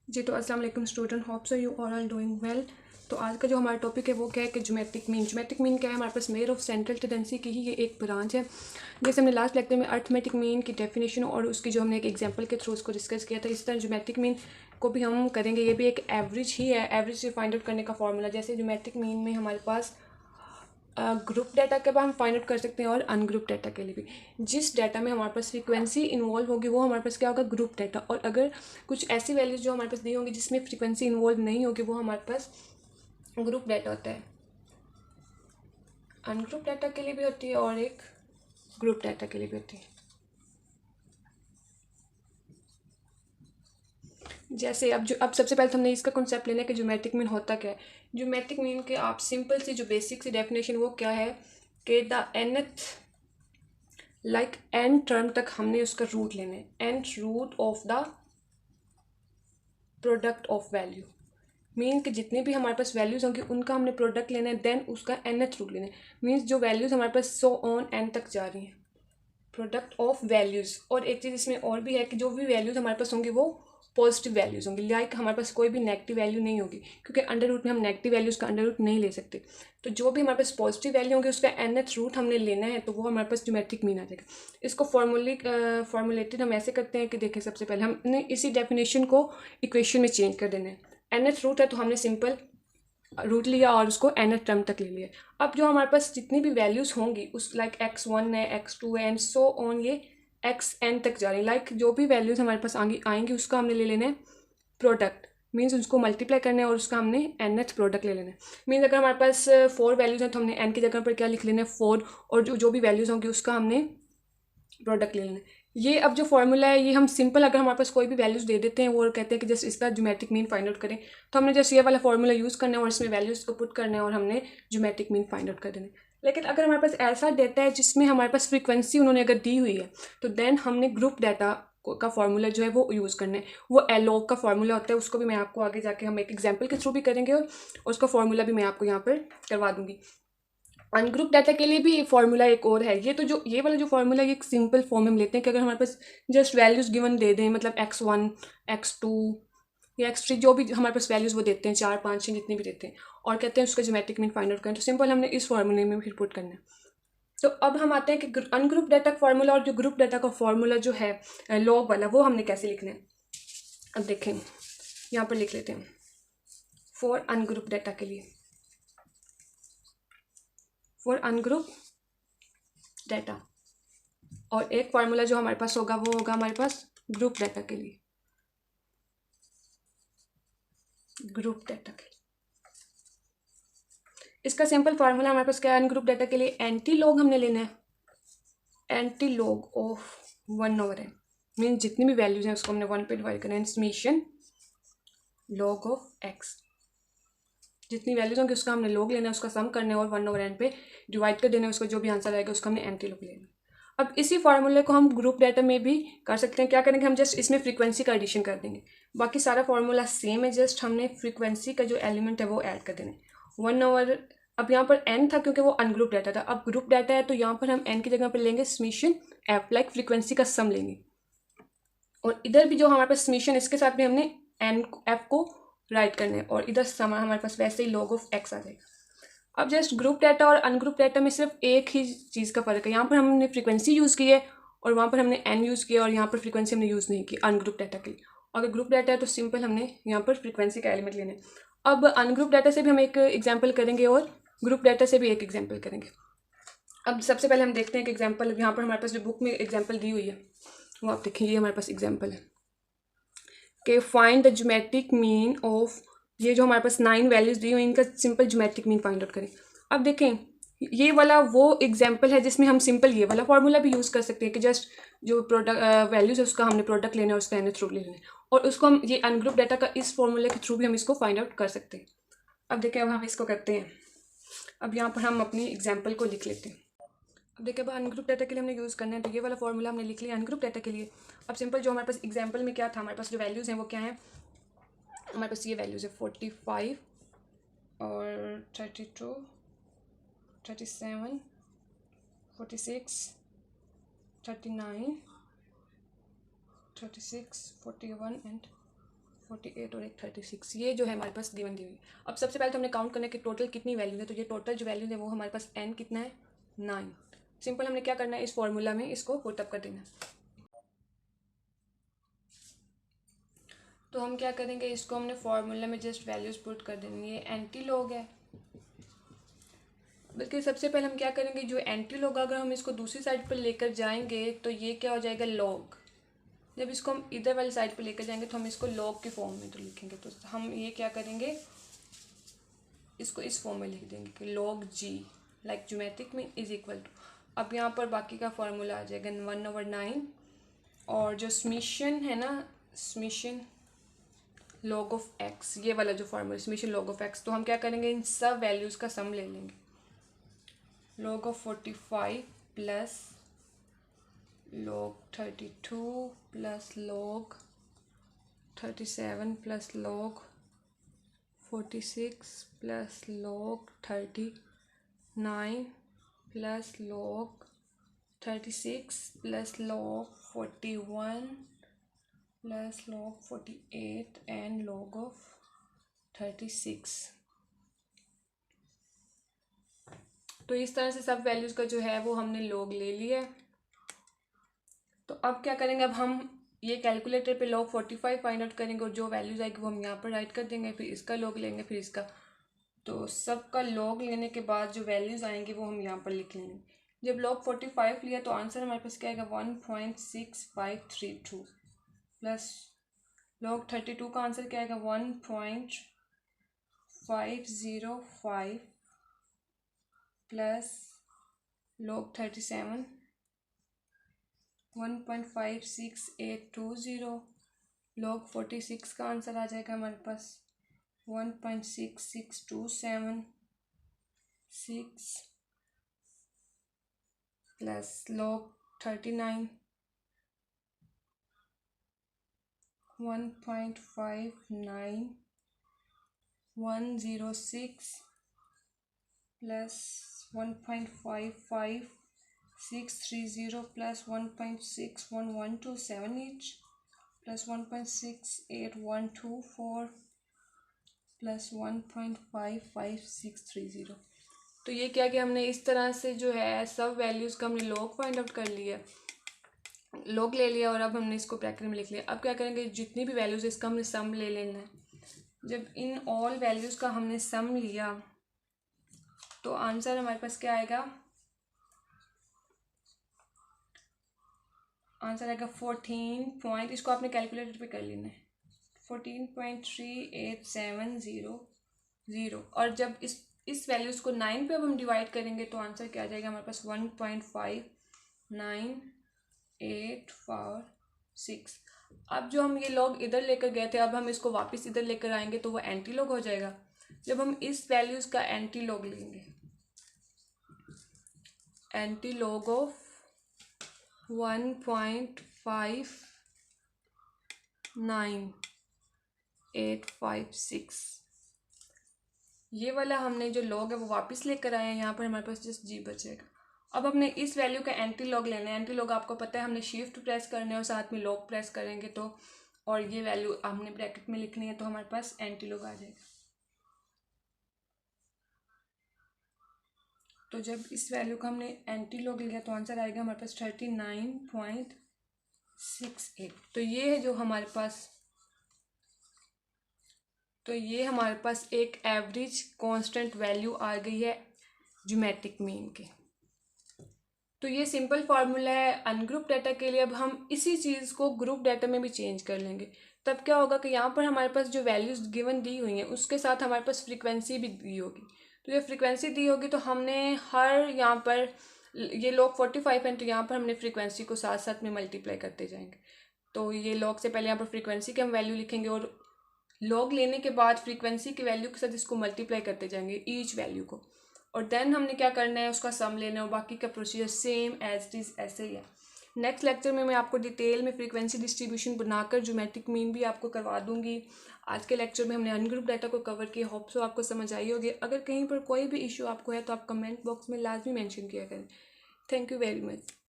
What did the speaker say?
जी तो अस्सलाम वालेकुम student, hope so you all are doing well. तो आज का जो हमारा टॉपिक है वो क्या है कि ज्योमेट्रिक मीन क्या है। हमारे पास मेयर ऑफ सेंट्रल टेंडेंसी की ही ये एक ब्रांच है। जैसे हमने लास्ट लेक्चर में अर्थमेटिक मीन की डेफिनेशन और उसकी जो हमने एक एग्जांपल के थ्रू उसको डिस्कस किया था, इस तरह ज्योमेट्रिक मीन को भी हम करेंगे। ये भी एक एवरेज ही है, एवरेज से फाइंड आउट करने का फॉर्मूला। जैसे ज्योमेट्रिक मीन में हमारे पास ग्रुप डाटा के बाद हम फाइंड आउट कर सकते हैं और अनग्रुप डाटा के लिए भी। जिस डाटा में हमारे पास फ्रीक्वेंसी इन्वॉल्व होगी वो हमारे पास क्या होगा, ग्रुप डाटा। और अगर कुछ ऐसी वैल्यूज जो हमारे पास दी होंगी जिसमें फ्रीक्वेंसी इन्वॉल्व नहीं होगी वो हमारे पास ग्रुप डाटा होता है। अनग्रुप डाटा के लिए भी होती है और एक ग्रुप डाटा के लिए भी होती है। जैसे अब सबसे पहले तो हमने इसका कॉन्सेप्ट लेना है कि ज्योमेट्रिक मीन होता क्या है। ज्योमेट्रिक मीन के आप सिंपल सी जो बेसिक सी डेफिनेशन वो क्या है कि the nth like n term तक हमने उसका रूट लेना है। N root of the product of value mean कि जितने भी हमारे पास वैल्यूज होंगी उनका हमने प्रोडक्ट लेना है, देन उसका nth रूट लेना है। मीन्स जो वैल्यूज हमारे पास सो ऑन एन तक जा रही हैं, प्रोडक्ट ऑफ वैल्यूज। और एक चीज़ इसमें और भी है कि जो भी वैल्यूज हमारे पास होंगी वो पॉजिटिव वैल्यूज होंगी। लाइक हमारे पास कोई भी नेगेटिव वैल्यू नहीं होगी, क्योंकि अंडर रूट में हम नेगेटिव वैल्यूज का अंडर रूट नहीं ले सकते। तो जो भी हमारे पास पॉजिटिव वैल्यू होंगी उसका nth रूट हमने लेना है, तो वो हमारे पास ज्योमेट्रिक मीन आ जाएगा। इसको फॉर्मुलेटेड हम ऐसे करते हैं कि देखें, सबसे पहले हमने इसी डेफिनेशन को इक्वेशन में चेंज कर देना है। nth रूट है तो हमने सिंपल रूट लिया और उसको nth टर्म तक ले लिया। अब जो हमारे पास जितनी भी वैल्यूज होंगी उस लाइक x1 है, x2 है एंड सो ऑन, ये xn तक जा रही है। लाइक जो भी वैल्यूज हमारे पास आएंगी उसका हमने ले लेना है प्रोडक्ट। मीन्स उसको मल्टीप्लाई करना है और उसका हमने nth प्रोडक्ट ले लेना है। मीन्स अगर हमारे पास 4 वैल्यूज हैं तो हमने n की जगह पर क्या लिख लेना है, 4। और जो भी वैल्यूज होंगी उसका हमने प्रोडक्ट ले लेना है। ये अब जो फॉर्मूला है ये हम सिंपल अगर हमारे पास कोई भी वैल्यूज दे देते हैं वो कहते हैं कि जस्ट इसका ज्योमेट्रिक मीन फाइंड आउट करें, तो हमने जस्ट ये वाला फॉर्मूला यूज़ करना है और इसमें वैल्यूज को पुट करना है और हमने ज्योमेट्रिक मीन फाइंड आउट कर देना है। लेकिन अगर हमारे पास ऐसा डाटा है जिसमें हमारे पास फ्रीक्वेंसी उन्होंने अगर दी हुई है, तो देन हमने ग्रुप डाटा का फॉर्मूला जो है वो यूज़ करना है। वो एलॉग का फॉर्मूला होता है, उसको भी मैं आपको आगे जाके हम एक एग्जाम्पल के थ्रू भी करेंगे और उसका फॉर्मूला भी मैं आपको यहाँ पर करवा दूंगी। अनग्रुप डाटा के लिए भी फार्मूला एक और है। ये वाला जो फार्मूला ये एक सिंपल फॉर्म में हम लेते हैं कि अगर हमारे पास जस्ट वैल्यूज गिवन दे दें, मतलब x1 x2 या x3 जो भी हमारे पास वैल्यूज वो देते हैं, 4 5 6 जितने भी देते हैं, और कहते हैं उसका ज्योमेट्रिक मीन फाइंड आउट करें, तो सिंपल हमने इस फार्मूले में फिर पुट करना है। तो अब हम आते हैं कि अनग्रुप डाटा का फार्मूला और जो ग्रुप डाटा का फार्मूला जो है लॉग वाला, वो हमने कैसे लिखना है। अब देखें यहाँ पर लिख लेते हैं फॉर अनग्रुप डाटा के लिए, फॉर अनग्रुप डाटा। और एक फार्मूला जो हमारे पास होगा वो होगा हमारे पास ग्रुप डाटा के लिए, ग्रुप डाटा के लिए। इसका सिंपल फार्मूला हमारे पास क्या है अनग्रुप डाटा के लिए, एंटी लॉग हमने लेना है, anti log of 1/n। Mean जितनी भी वैल्यूज हैं उसको हमने 1 पे डिवाइड करना है, समीशन लॉग ऑफ x। जितनी वैल्यूज होंगी उसका हमने लॉग लेना है, उसका सम करना है और 1/n पे डिवाइड कर देना है। उसका जो भी आंसर आएगा उसका हमने एंटी लॉग लेना है। अब इसी फार्मूले को हम ग्रुप डाटा में भी कर सकते हैं। क्या करेंगे, हम जस्ट इसमें फ्रीक्वेंसी का एडिशन कर देंगे। बाकी सारा फार्मूला सेम है, जस्ट हमने फ्रीक्वेंसी का जो एलिमेंट है वो ऐड कर देना है 1/। अब यहाँ पर n था क्योंकि वो अनग्रुप डाटा था, अब ग्रुप डाटा है तो यहाँ पर हम n की जगह पर लेंगे समीशन f, लाइक फ्रीक्वेंसी का सम लेंगे। और इधर भी जो हमारे पास समीशन, इसके साथ भी हमने n f को राइट करना है और इधर सम हमारे पास वैसे ही log ऑफ x आ जाएगा। अब जस्ट ग्रुप डाटा और अनग्रुप डाटा में सिर्फ एक ही चीज़ का फ़र्क है, यहाँ पर हमने फ्रीक्वेंसी यूज़ की है और वहाँ पर हमने n यूज़ किया और यहाँ पर फ्रीक्वेंसी हमने यूज़ नहीं की अनग्रुप डाटा के लिए। अगर ग्रुप डाटा है तो सिंपल हमने यहाँ पर फ्रीक्वेंसी का एलिमेंट लेना है। अब अनग्रुप डाटा से भी हम एक एग्जाम्पल करेंगे और ग्रुप डाटा से भी एक एग्जाम्पल करेंगे। अब सबसे पहले हम देखते हैं कि एग्जाम्पल यहाँ पर हमारे पास जो बुक में एग्जाम्पल दी हुई है वो आप देखिए, ये हमारे पास एग्जाम्पल है कि find the geometric mean of, ये जो हमारे पास 9 वैल्यूज दी हुई इनका simple geometric mean find out करें। अब देखें ये वाला वो एग्जाम्पल है जिसमें हम सिंपल ये वाला फॉर्मूला भी यूज़ कर सकते हैं कि जस्ट जो प्रोडक्ट वैल्यूज है उसका हमने प्रोडक्ट लेना है और उसका nth रूट ले लेना है, और उसको हम ये अनग्रुप डाटा का इस फॉर्मूले के थ्रू भी हम इसको फाइंड आउट कर सकते हैं। अब देखें अब हम इसको करते हैं। अब यहाँ पर हम अपनी एग्जाम्पल को लिख लेते हैं। अब देखिए अब अनग्रुप डाटा के लिए हमने यूज़ करना है, तो ये वाला फॉर्मूला हमने लिख लिया अनग्रुप डाटा के लिए। अब सिंपल जो हमारे पास एग्जाम्पल में क्या था, हमारे पास जो वैल्यूज़ हैं वो क्या हैं, हमारे पास ये वैल्यूज़ है 45 और 32 37 46 39 36 41 एंड 48 और एक 36, ये जो है हमारे पास गिवन दी हुई है। अब सबसे पहले तो हमने काउंट करना है कि टोटल कितनी वैल्यूज है। तो ये टोटल जो वैल्यूज है वो हमारे पास n कितना है, 9। सिंपल हमने क्या करना है, इस फॉर्मूला में इसको पुटअप कर देना है। तो हम क्या करेंगे, इसको हमने फार्मूला में जस्ट वैल्यूज पुट कर देंगे। ये एंटी लॉग है, बल्कि सबसे पहले हम क्या करेंगे, जो एंटी लॉग अगर हम इसको दूसरी साइड पर लेकर जाएंगे तो ये क्या हो जाएगा, लॉग। जब इसको हम इधर वाली साइड पर लेकर जाएंगे तो हम इसको लॉग के फॉर्म में तो लिखेंगे। तो हम ये क्या करेंगे, इसको इस फॉर्म में लिख देंगे कि log G like geometric mean is equal to. अब यहाँ पर बाकी का फॉर्मूला आ जाएगा 1/9, और जो समीशन है ना, समीशन लॉग ऑफ एक्स, ये वाला जो formula summation log of x, तो हम क्या करेंगे, इन सब वैल्यूज़ का सम ले लेंगे। log of 45 plus log 32 plus log 37 plus log 46 plus log 39 plus log 36 plus log 41 plus log 48 and log of 36। तो इस तरह से सब वैल्यूज़ का जो है वो हमने लॉग ले लिया है। तो अब क्या करेंगे, अब हम ये कैलकुलेटर पे log 45 फाइंड आउट करेंगे और जो वैल्यूज़ आएगी वो हम यहाँ पर राइट कर देंगे, फिर इसका लॉग लेंगे, फिर इसका। तो सबका लॉग लेने के बाद जो वैल्यूज़ आएंगी वो हम यहाँ पर लिख लेंगे। जब log 45 लिया तो आंसर हमारे पास क्या आएगा, 1.6532 प्लस log 32 का आंसर क्या आएगा, 1.505 प्लस log 37 1.56820। log 46 का आंसर आ जाएगा हमारे पास 1.66276 plus log 39 1.59106 plus 1.55630 plus 1.61127 each plus 1.68124 plus 1.55630। तो ये क्या कि हमने इस तरह से जो है सब वैल्यूज़ का हमने लॉग फाइंड आउट कर लिया, लॉग ले लिया, और अब हमने इसको ब्रैकेट में लिख लिया। अब क्या करेंगे, जितनी भी वैल्यूज़ इसका हमने सम ले लेना है। जब इन ऑल वैल्यूज़ का हमने सम लिया तो आंसर हमारे पास क्या आएगा, आंसर आएगा 14 इसको आपने कैलकुलेटर पे कर लेना है, 14.38700। और जब इस वैल्यूज़ को 9 पे अब हम डिवाइड करेंगे तो आंसर क्या आ जाएगा हमारे पास, 1.5986। अब जो हम ये लॉग इधर लेकर गए थे, अब हम इसको वापस इधर लेकर आएंगे तो वो एंटी लॉग हो जाएगा। जब हम इस वैल्यूज़ का एंटी लॉग लेंगे, एंटी लॉग ऑफ 1.59856, ये वाला हमने जो लॉग है वो वापस लेकर आए हैं। यहाँ पर हमारे पास जस्ट जी बचेगा। अब हमने इस वैल्यू का एंटी लॉग लेना है। एंटी लॉग आपको पता है, हमने शिफ्ट प्रेस करना है और साथ में लॉग प्रेस करेंगे तो, और ये वैल्यू हमने ब्रैकेट में लिखनी है, तो हमारे पास एंटी लॉग आ जाएगा। तो जब इस वैल्यू का हमने एंटी लॉग लिया तो आंसर आएगा हमारे पास 39.68। तो ये है जो हमारे पास, तो ये हमारे पास एक एवरेज कांस्टेंट वैल्यू आ गई है ज्योमेट्रिक मीन के। तो ये सिंपल फार्मूला है अनग्रुप डाटा के लिए। अब हम इसी चीज़ को ग्रुप डाटा में भी चेंज कर लेंगे। तब क्या होगा कि यहाँ पर हमारे पास जो वैल्यूज़ गिवन दी हुई हैं उसके साथ हमारे पास फ्रीक्वेंसी भी दी होगी। तो ये फ्रीक्वेंसी दी होगी तो हमने हर यहाँ पर ये log 45 है तो यहाँ पर हमने फ्रीक्वेंसी को साथ साथ में मल्टीप्लाई करते जाएंगे। तो ये log से पहले यहाँ पर फ्रीक्वेंसी के हम वैल्यू लिखेंगे और log लेने के बाद फ्रीक्वेंसी की वैल्यू के साथ इसको मल्टीप्लाई करते जाएंगे ईच वैल्यू को, और देन हमने क्या करना है, उसका सम लेना है, और बाकी का procedure same as it is ऐसे ही है। नेक्स्ट लेक्चर में मैं आपको डिटेल में फ्रीक्वेंसी डिस्ट्रीब्यूशन बनाकर ज्योमेट्रिक मीन भी आपको करवा दूंगी। आज के लेक्चर में हमने अनग्रुप डाटा को कवर किया। होप सो आपको समझ आई होगी। अगर कहीं पर कोई भी इशू आपको है तो आप कमेंट बॉक्स में लाजमी मेंशन किया करें। Thank you very much.